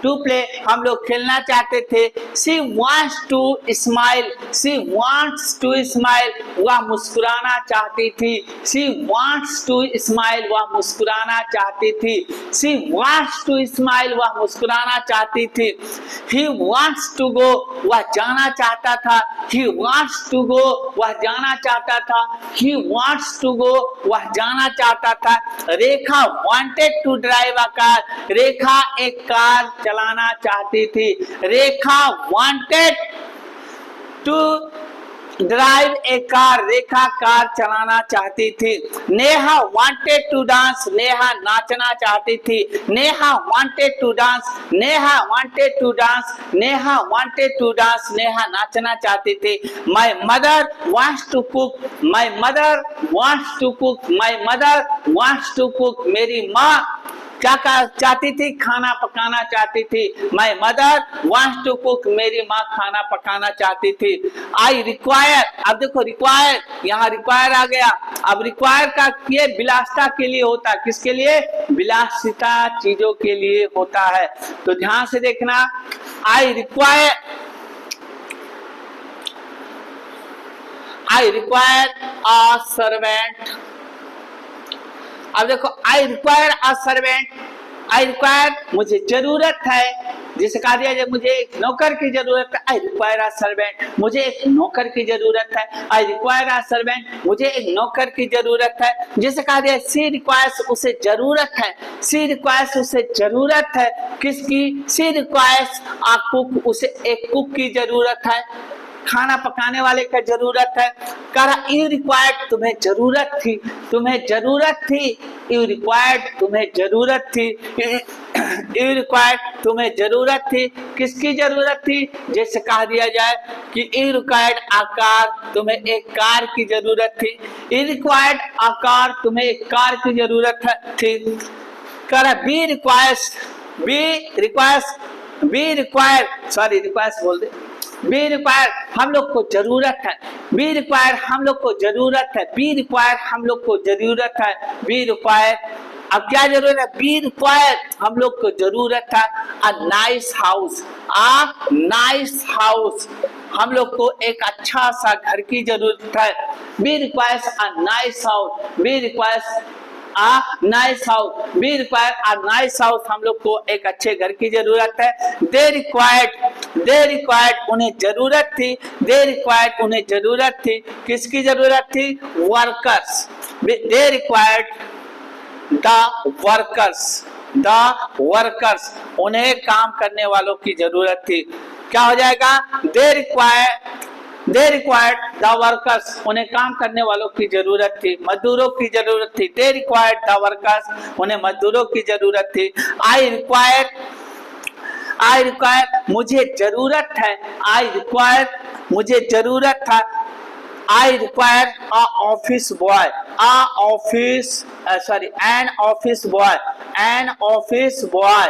टू प्ले, हम लोग खेलना चाहते थे। She wants to smile, she wants to smile, वह मुस्कुराना चाहती थी। शी वांट्स टू स्माइल, वह मुस्कुराना चाहती थी। शी वांट्स टू स्माइल, वह मुस्कुराना चाहती थी। ही वांट्स टू गो, वह जाना चाहता था। ही वांट्स टू गो, वह जाना चाहता था। ही वांट्स टू गो, वह जाना चाहता था। Rekha wanted to drive a car, Rekha एक कार चलाना चाहती थी। Rekha wanted to drive a car, Rekha car चलाना चाहती थी। Neha wanted to dance, Neha नाचना चाहती थी। Neha wanted to dance, Neha wanted to dance, Neha wanted to dance, Neha नाचना चाहती थी। My mother wants to cook, my mother wants to cook, my mother wants to cook, मेरी माँ क्या चाहती थी? खाना पकाना चाहती थी। My mother wants to cook, मेरी माँ खाना पकाना चाहती थी। आई रिक्वायर, अब देखो रिक्वायर, यहाँ रिक्वायर आ गया। अब रिक्वायर का ये विलासिता के लिए होता है, किसके लिए? विलासिता चीजों के लिए होता है। तो ध्यान से देखना, I require, I require a servant. अब देखो, आई require a servant, I require मुझे जरूरत है, जिसे कहा दिया जाए मुझे एक नौकर की जरूरत है। आई रिक्वायर अ सर्वेंट, मुझे एक नौकर की जरूरत है। आई रिक्वायर अ सर्वेंट, मुझे एक नौकर की जरूरत है। जिसे कहा दिया सी रिक्वायर्स, उसे जरूरत है। सी रिक्वायर्स, उसे जरूरत है किसकी? सी रिक्वायर्स अ कुक, उसे एक कुक की जरूरत है, खाना पकाने वाले का जरूरत है। कहा यू रिक्वायर्ड, तुम्हें जरूरत थी, तुम्हें जरूरत थी। यू रिक्वायर्ड, तुम्हें जरूरत थी। यू रिक्वायर्ड, तुम्हें जरूरत थी, किसकी जरूरत थी? जैसे कहा दिया जाए कि यू रिक्वायर्ड अ कार, तुम्हें एक कार की जरूरत थी। यू रिक्वायर्ड अ कार, तुम्हें एक कार की जरूरत थी। कहा we requires, we requires, we require, sorry requires बोल दे, बी रिक्वायर हम लोग को जरूरत है। बी रिक्वायर हम लोग को जरूरत है। बी रिक्वायर हम लोग को जरूरत है। बी रिक्वायर, अब क्या जरूरत है? बी रिक्वायर हम लोग को जरूरत है अ नाइस हाउस, अ नाइस हाउस, हम लोग को एक अच्छा सा घर की जरूरत है। We requires a nice house, we requires a nice house, we require a nice house, हम लोग को एक अच्छे घर की जरूरत है। दे रिक्वायर्ड, दे रिक्वायर्ड, उन्हें जरूरत थी। दे रिक्वायर्ड, उन्हें जरूरत थी, किसकी जरूरत थी? Workers. They required the workers, the workers, उन्हें काम करने वालों की जरूरत थी। क्या हो जाएगा? They required, they required the workers, उन्हें काम करने वालों की जरूरत थी, मजदूरों की जरूरत थी। दे रिक्वायर्ड द वर्कर्स, उन्हें मजदूरों की जरूरत थी। आई रिक्वायर, आई रिक्वायर, मुझे जरूरत है। आई रिक्वायर, मुझे जरूरत था। आई require a office boy, a office, sorry an office boy, an office boy,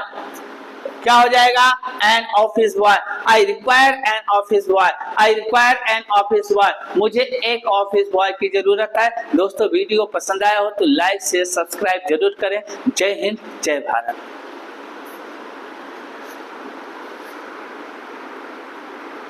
क्या हो जाएगा? An office boy. I require an office boy, I require an office boy, मुझे एक ऑफिस बॉय की जरूरत है। दोस्तों वीडियो पसंद आया हो तो लाइक शेयर सब्सक्राइब जरूर करें। जय हिंद, जय भारत।